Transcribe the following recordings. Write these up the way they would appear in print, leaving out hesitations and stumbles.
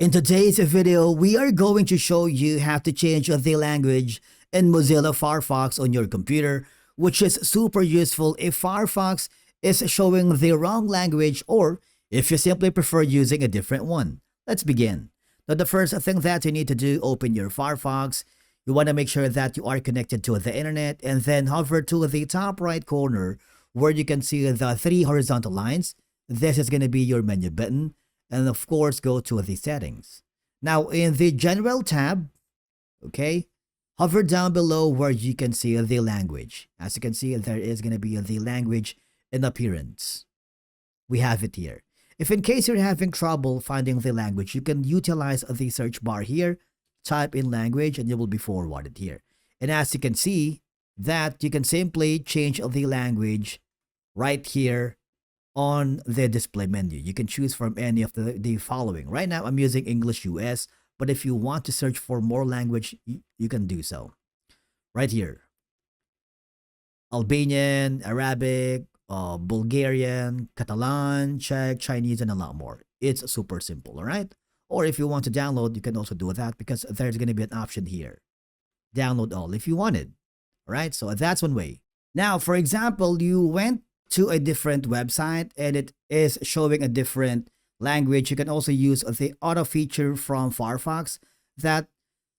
In today's video, we are going to show you how to change the language in Mozilla Firefox on your computer, which is super useful if Firefox is showing the wrong language or if you simply prefer using a different one. Let's begin. Now, the first thing that you need to do, open your Firefox. You want to make sure that you are connected to the internet and then hover to the top right corner where you can see the three horizontal lines. This is going to be your menu button. And of course, go to the settings. Now, in the general tab, okay, hover down below where you can see the language. As you can see, there is going to be the language in appearance. We have it here. If in case you're having trouble finding the language, you can utilize the search bar here, type in language, and you will be forwarded here. And as you can see, that you can simply change the language right here on the display menu. You can choose from any of the following. Right now, I'm using English US, but if you want to search for more language, you can do so. Right here. Albanian, Arabic, Bulgarian, Catalan, Czech, Chinese, and a lot more. It's super simple, all right? Or if you want to download, you can also do that because there's going to be an option here. Download all if you wanted, all right? So that's one way. Now, for example, you went to a different website and it is showing a different language. You can also use the auto feature from Firefox that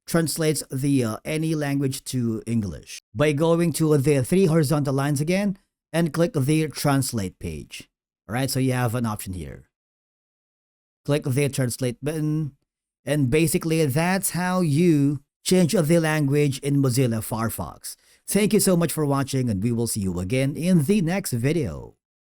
translates the any language to English by going to the three horizontal lines again and click the translate page. All right, so you have an option here. Click the translate button, and basically that's how you change the language in Mozilla Firefox. Thank you so much for watching, and we will see you again in the next video.